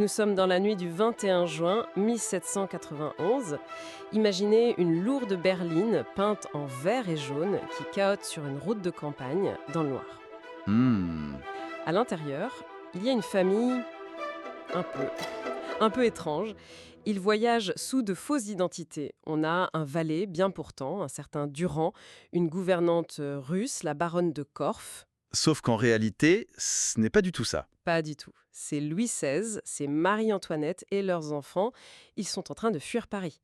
Nous sommes dans la nuit du 21 juin 1791. Imaginez une lourde berline peinte en vert et jaune qui cahote sur une route de campagne dans le noir. Hmm. À l'intérieur, il y a une famille un peu, un peu étrange. Ils voyagent sous de fausses identités. On a un valet, bien portant, un certain Durand, une gouvernante russe, la baronne de Korff. Sauf qu'en réalité, ce n'est pas du tout ça. Pas du tout. C'est Louis XVI, c'est Marie-Antoinette et leurs enfants. Ils sont en train de fuir Paris.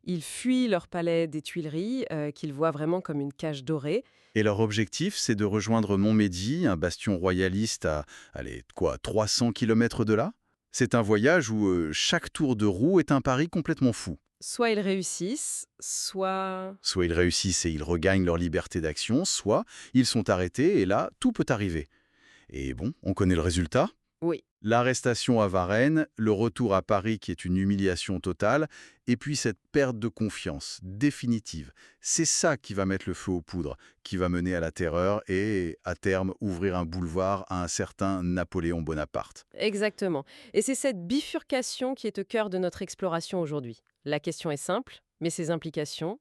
Ils fuient leur palais des Tuileries, qu'ils voient vraiment comme une cage dorée. Et leur objectif, c'est de rejoindre Montmédy, un bastion royaliste à, 300 km de là. C'est un voyage où chaque tour de roue est un pari complètement fou. Soit ils réussissent, soit... Soit ils réussissent et ils regagnent leur liberté d'action, soit ils sont arrêtés et là, tout peut arriver. Et bon, on connaît le résultat. Oui, L'arrestation à Varennes, le retour à Paris qui est une humiliation totale, et puis cette perte de confiance définitive. C'est ça qui va mettre le feu aux poudres, qui va mener à la terreur et, à terme, ouvrir un boulevard à un certain Napoléon Bonaparte. exactement. Et c'est cette bifurcation qui est au cœur de notre exploration aujourd'hui. La question est simple, mais ses implications,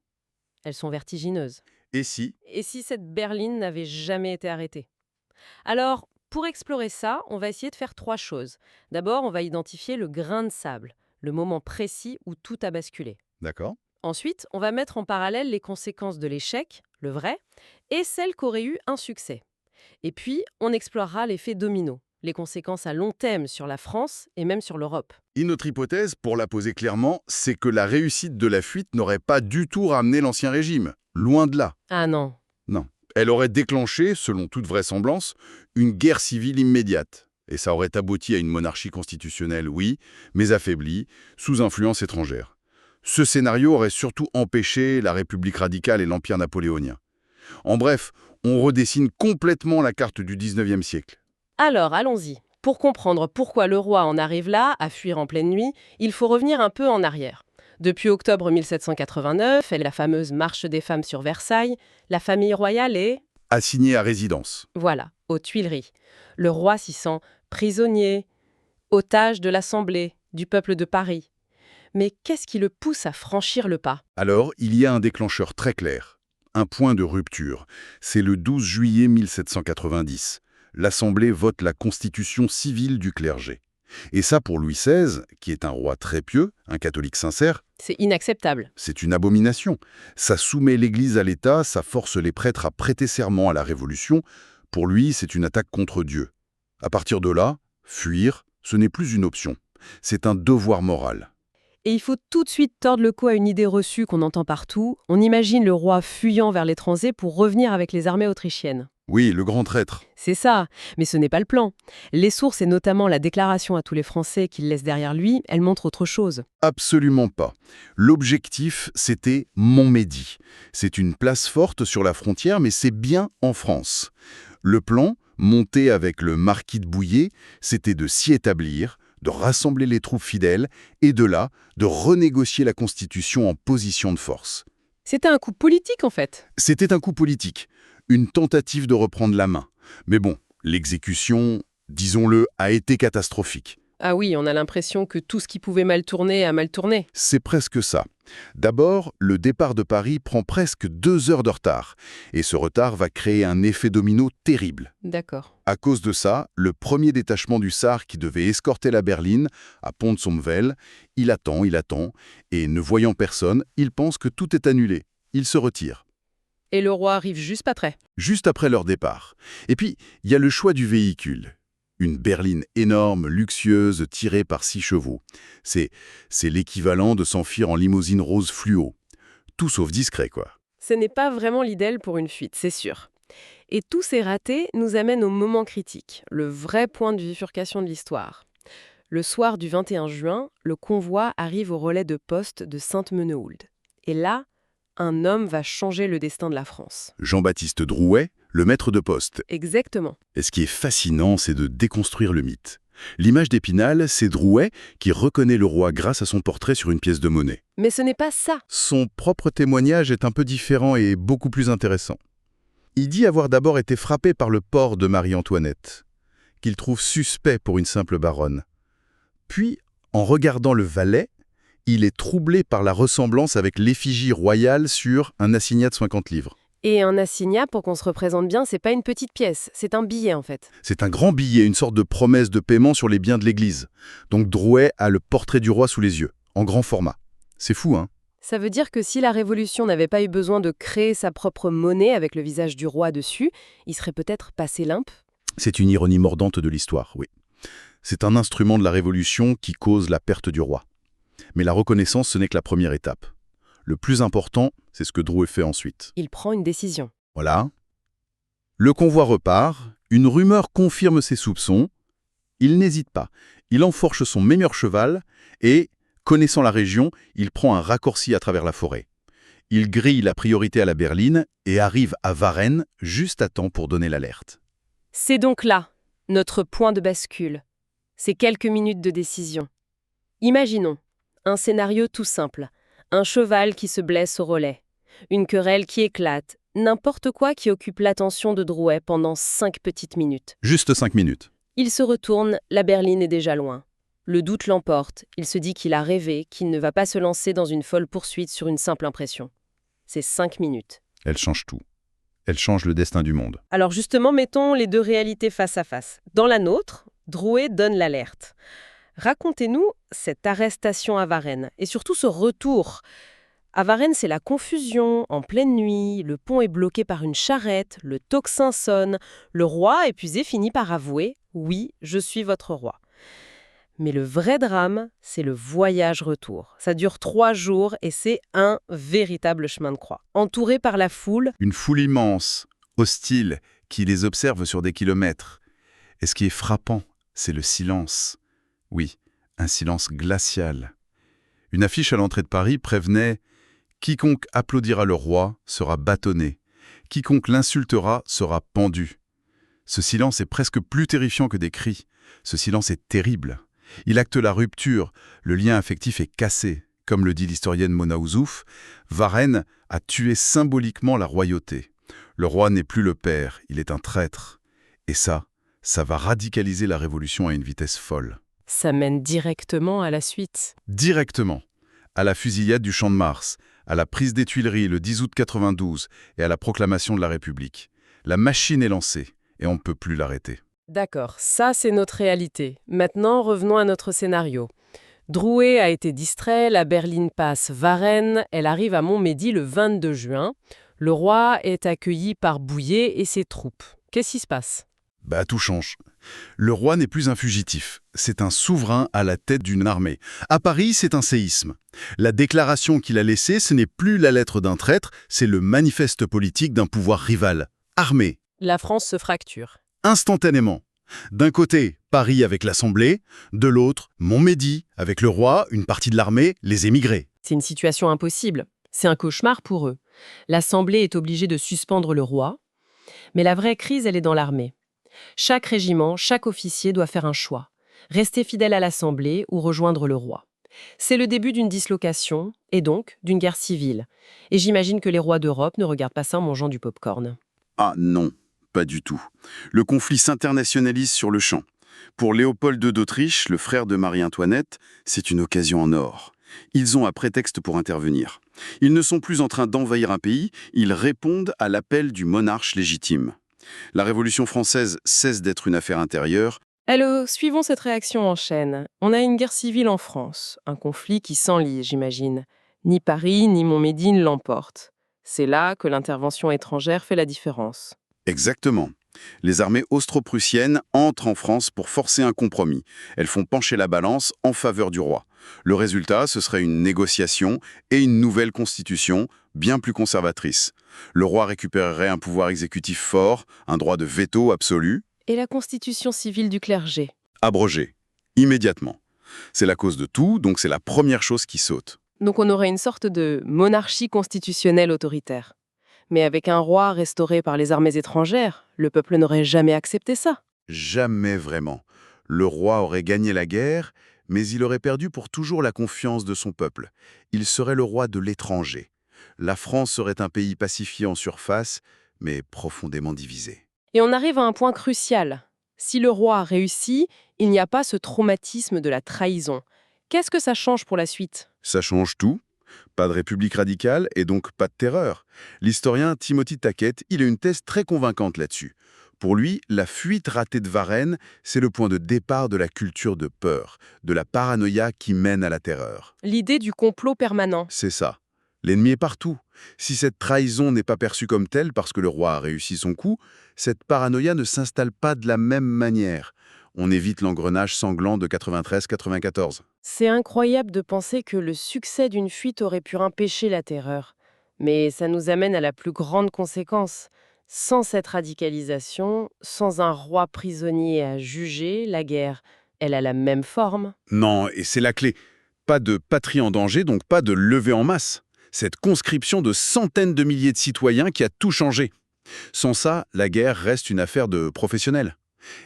elles sont vertigineuses. Et si, Et si cette berline n'avait jamais été arrêtée? Alors, pour explorer ça, on va essayer de faire 3 choses. D'abord, on va identifier le grain de sable, le moment précis où tout a basculé. d'accord? Ensuite, on va mettre en parallèle les conséquences de l'échec, le vrai, et celles qu'aurait eu un succès. Et puis, on explorera l'effet domino, les conséquences à long terme sur la France et même sur l'Europe. Et notre hypothèse, pour la poser clairement, c'est que la réussite de la fuite n'aurait pas du tout ramené l'Ancien Régime. Loin de là. Ah non, Non. Elle aurait déclenché, selon toute vraisemblance, une guerre civile immédiate. Et ça aurait abouti à une monarchie constitutionnelle, oui, mais affaiblie, sous influence étrangère. Ce scénario aurait surtout empêché la République radicale et l'Empire napoléonien. En bref, on redessine complètement la carte du 19e siècle. alors allons-y. Pour comprendre pourquoi le roi en arrive là, à fuir en pleine nuit, il faut revenir un peu en arrière. Depuis octobre 1789 et la fameuse marche des femmes sur Versailles, la famille royale est, Assigné à résidence. voilà, aux Tuileries. Le roi s'y sent prisonnier, otage de l'Assemblée, du peuple de Paris. Mais qu'est-ce qui le pousse à franchir le pas? Alors, il y a un déclencheur très clair. Un point de rupture. C'est le 12 juillet 1790. L'Assemblée vote la constitution civile du clergé. Et ça, pour Louis XVI, qui est un roi très pieux, un catholique sincère, C'est inacceptable. c'est une abomination. Ça soumet l'Église à l'État, ça force les prêtres à prêter serment à la Révolution. Pour lui, c'est une attaque contre Dieu. À partir de là, fuir, ce n'est plus une option. C'est un devoir moral. Et il faut tout de suite tordre le cou à une idée reçue qu'on entend partout. On imagine le roi fuyant vers l'étranger pour revenir avec les armées autrichiennes. Oui, le grand traître. C'est ça, mais ce n'est pas le plan. Les sources et notamment la déclaration à tous les Français qu'il laisse derrière lui, elles montrent autre chose. Absolument pas. L'objectif, c'était Montmédy. C'est une place forte sur la frontière, mais c'est bien en France. Le plan, monté avec le marquis de Bouillé, c'était de s'y établir, de rassembler les troupes fidèles, et de là, de renégocier la Constitution en position de force. C'était un coup politique en fait. C'était un coup politique, une tentative de reprendre la main. Mais bon, l'exécution, disons-le, a été catastrophique. Ah oui, on a l'impression que tout ce qui pouvait mal tourner a mal tourné. C'est presque ça. D'abord, le départ de Paris prend presque 2 heures de retard. Et ce retard va créer un effet domino terrible. D'accord. À cause de ça, le premier détachement du SAR qui devait escorter la berline, à Pont-de-Sommevel, il attend, et ne voyant personne, il pense que tout est annulé. Il se retire. Et le roi arrive juste pas près. Juste après leur départ. Et puis, il y a le choix du véhicule. Une berline énorme, luxueuse, tirée par 6 chevaux. C'est l'équivalent de s'enfuir en limousine rose fluo. Tout sauf discret, quoi. Ce n'est pas vraiment l'idéal pour une fuite, c'est sûr. Et tous ces ratés nous amènent au moment critique, le vrai point de bifurcation de l'histoire. Le soir du 21 juin, le convoi arrive au relais de poste de Sainte-Menehould. Et là, un homme va changer le destin de la France. Jean-Baptiste Drouet, le maître de poste. Exactement. Et ce qui est fascinant, c'est de déconstruire le mythe. L'image d'Épinal, c'est Drouet qui reconnaît le roi grâce à son portrait sur une pièce de monnaie. Mais ce n'est pas ça. Son propre témoignage est un peu différent et beaucoup plus intéressant. Il dit avoir d'abord été frappé par le port de Marie-Antoinette, qu'il trouve suspect pour une simple baronne. Puis, en regardant le valet, il est troublé par la ressemblance avec l'effigie royale sur un assignat de 50 livres. Et un assignat, pour qu'on se représente bien, c'est pas une petite pièce, c'est un billet en fait. C'est un grand billet, une sorte de promesse de paiement sur les biens de l'Église. Donc Drouet a le portrait du roi sous les yeux, en grand format. C'est fou, hein? Ça veut dire que si la Révolution n'avait pas eu besoin de créer sa propre monnaie avec le visage du roi dessus, il serait peut-être passé limpe? C'est une ironie mordante de l'histoire, oui. C'est un instrument de la Révolution qui cause la perte du roi. Mais la reconnaissance, ce n'est que la première étape. Le plus important, c'est ce que Drouet fait ensuite. Il prend une décision. Voilà. Le convoi repart, une rumeur confirme ses soupçons. Il n'hésite pas. Il enfourche son meilleur cheval et, connaissant la région, il prend un raccourci à travers la forêt. Il grille la priorité à la berline et arrive à Varennes juste à temps pour donner l'alerte. C'est donc là, notre point de bascule. Ces quelques minutes de décision. Imaginons, un scénario tout simple. Un cheval qui se blesse au relais. Une querelle qui éclate. N'importe quoi qui occupe l'attention de Drouet pendant 5 petites minutes. Juste 5 minutes. Il se retourne, la berline est déjà loin. Le doute l'emporte, il se dit qu'il a rêvé, qu'il ne va pas se lancer dans une folle poursuite sur une simple impression. C'est 5 minutes. Elle change tout. Elle change le destin du monde. Alors justement, mettons les deux réalités face à face. Dans la nôtre, Drouet donne l'alerte. Racontez-nous cette arrestation à Varennes, et surtout ce retour. À Varennes, c'est la confusion, en pleine nuit, le pont est bloqué par une charrette, le tocsin sonne, le roi, épuisé, finit par avouer « Oui, je suis votre roi ». Mais le vrai drame, c'est le voyage-retour. Ça dure 3 jours et c'est un véritable chemin de croix. Entouré par la foule, Une foule immense, hostile, qui les observe sur des kilomètres. Et ce qui est frappant, c'est le silence. Oui, un silence glacial. Une affiche à l'entrée de Paris prévenait « Quiconque applaudira le roi sera bâtonné. Quiconque l'insultera sera pendu. » Ce silence est presque plus terrifiant que des cris. Ce silence est terrible. Il acte la rupture, le lien affectif est cassé. Comme le dit l'historienne Mona Ouzouf, Varennes a tué symboliquement la royauté. Le roi n'est plus le père, il est un traître. Et ça va radicaliser la Révolution à une vitesse folle. ça mène directement à la suite. Directement, à la fusillade du Champ de Mars, à la prise des Tuileries le 10 août 92 et à la proclamation de la République. La machine est lancée et on ne peut plus l'arrêter. D'accord, ça c'est notre réalité. Maintenant, revenons à notre scénario. Drouet a été distrait, la berline passe Varennes, elle arrive à Montmédy le 22 juin. Le roi est accueilli par Bouillé et ses troupes. Qu'est-ce qui se passe? Tout change. Le roi n'est plus un fugitif, c'est un souverain à la tête d'une armée. À Paris, c'est un séisme. La déclaration qu'il a laissée, ce n'est plus la lettre d'un traître, c'est le manifeste politique d'un pouvoir rival. Armé, La France se fracture. instantanément. D'un côté, Paris avec l'Assemblée, de l'autre, Montmédy avec le roi, une partie de l'armée, les émigrés. C'est une situation impossible. C'est un cauchemar pour eux. L'Assemblée est obligée de suspendre le roi. Mais la vraie crise, elle est dans l'armée. Chaque régiment, chaque officier doit faire un choix. Rester fidèle à l'Assemblée ou rejoindre le roi. C'est le début d'une dislocation, et donc d'une guerre civile. Et j'imagine que les rois d'Europe ne regardent pas ça en mangeant du pop-corn. Ah non, pas du tout. Le conflit s'internationalise sur le champ. Pour Léopold II d'Autriche, le frère de Marie-Antoinette, c'est une occasion en or. Ils ont un prétexte pour intervenir. Ils ne sont plus en train d'envahir un pays, ils répondent à l'appel du monarque légitime. La Révolution française cesse d'être une affaire intérieure. Allô, suivons cette réaction en chaîne. On a une guerre civile en France, un conflit qui s'enlise, j'imagine. Ni Paris, ni Montmédy ne l'emportent. C'est là que l'intervention étrangère fait la différence. Exactement. Les armées austro-prussiennes entrent en France pour forcer un compromis. Elles font pencher la balance en faveur du roi. Le résultat, ce serait une négociation et une nouvelle constitution bien plus conservatrice. Le roi récupérerait un pouvoir exécutif fort, un droit de veto absolu, Et la constitution civile du clergé? abrogé, immédiatement. C'est la cause de tout, donc c'est la première chose qui saute. Donc on aurait une sorte de monarchie constitutionnelle autoritaire. Mais avec un roi restauré par les armées étrangères, le peuple n'aurait jamais accepté ça. Jamais vraiment. Le roi aurait gagné la guerre, mais il aurait perdu pour toujours la confiance de son peuple. Il serait le roi de l'étranger. La France serait un pays pacifié en surface, mais profondément divisé. Et on arrive à un point crucial. Si le roi réussit, il n'y a pas ce traumatisme de la trahison. Qu'est-ce que ça change pour la suite? Ça change tout. Pas de république radicale et donc pas de terreur. L'historien Timothy Tackett, il a une thèse très convaincante là-dessus. Pour lui, la fuite ratée de Varennes, c'est le point de départ de la culture de peur, de la paranoïa qui mène à la terreur. L'idée du complot permanent. C'est ça. L'ennemi est partout. Si cette trahison n'est pas perçue comme telle parce que le roi a réussi son coup, cette paranoïa ne s'installe pas de la même manière. On évite l'engrenage sanglant de 93-94. C'est incroyable de penser que le succès d'une fuite aurait pu empêcher la terreur. Mais ça nous amène à la plus grande conséquence. Sans cette radicalisation, sans un roi prisonnier à juger, la guerre, elle a la même forme. Non, et c'est la clé. Pas de patrie en danger, donc pas de levée en masse. Cette conscription de centaines de milliers de citoyens qui a tout changé. Sans ça, la guerre reste une affaire de professionnels.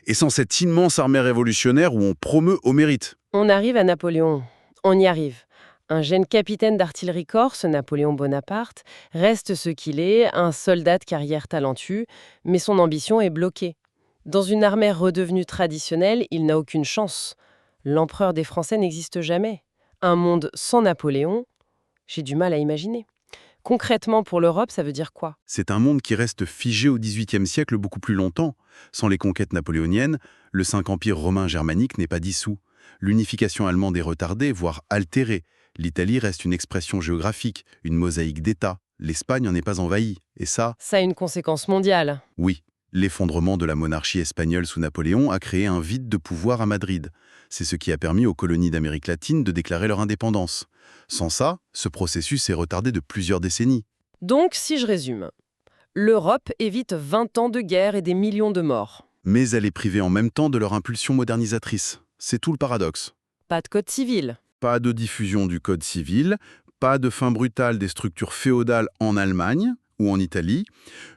Et sans cette immense armée révolutionnaire où on promeut au mérite. On arrive à Napoléon. On y arrive. Un jeune capitaine d'artillerie corse, Napoléon Bonaparte, reste ce qu'il est, un soldat de carrière talentueux, mais son ambition est bloquée. Dans une armée redevenue traditionnelle, il n'a aucune chance. L'empereur des Français n'existe jamais. Un monde sans Napoléon, j'ai du mal à imaginer. Concrètement, pour l'Europe, ça veut dire quoi? C'est un monde qui reste figé au XVIIIe siècle beaucoup plus longtemps. Sans les conquêtes napoléoniennes, le Saint-Empire romain germanique n'est pas dissous. L'unification allemande est retardée, voire altérée. L'Italie reste une expression géographique, une mosaïque d'États. L'Espagne n'en est pas envahie. Et ça, Ça a une conséquence mondiale. oui, l'effondrement de la monarchie espagnole sous Napoléon a créé un vide de pouvoir à Madrid. C'est ce qui a permis aux colonies d'Amérique latine de déclarer leur indépendance. Sans ça, ce processus est retardé de plusieurs décennies. Donc, si je résume, l'Europe évite 20 ans de guerre et des millions de morts. Mais elle est privée en même temps de leur impulsion modernisatrice. C'est tout le paradoxe. Pas de code civil. Pas de diffusion du code civil, pas de fin brutale des structures féodales en Allemagne ou en Italie.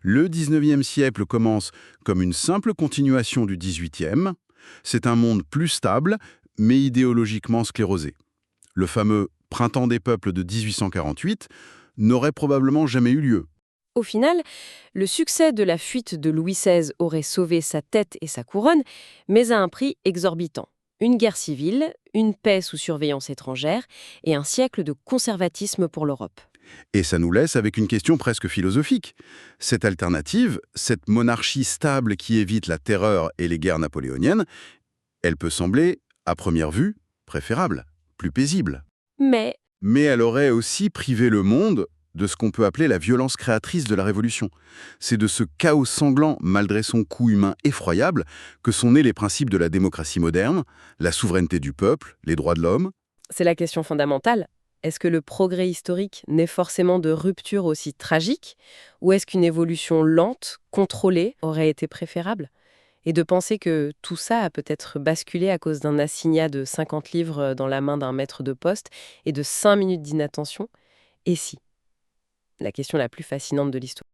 Le 19e siècle commence comme une simple continuation du 18e. C'est un monde plus stable, mais idéologiquement sclérosé. Le fameux Printemps des peuples de 1848 n'aurait probablement jamais eu lieu. Au final, le succès de la fuite de Louis XVI aurait sauvé sa tête et sa couronne, mais à un prix exorbitant. Une guerre civile, une paix sous surveillance étrangère et un siècle de conservatisme pour l'Europe. Et ça nous laisse avec une question presque philosophique. Cette alternative, cette monarchie stable qui évite la terreur et les guerres napoléoniennes, elle peut sembler, à première vue, préférable, plus paisible. Mais Mais elle aurait aussi privé le monde de ce qu'on peut appeler la violence créatrice de la Révolution. C'est de ce chaos sanglant, malgré son coût humain effroyable, que sont nés les principes de la démocratie moderne, la souveraineté du peuple, les droits de l'homme. c'est la question fondamentale. Est-ce que le progrès historique naît forcément de ruptures aussi tragiques, ou est-ce qu'une évolution lente, contrôlée, aurait été préférable? Et de penser que tout ça a peut-être basculé à cause d'un assignat de 50 livres dans la main d'un maître de poste et de 5 minutes d'inattention. Et si? La question la plus fascinante de l'histoire.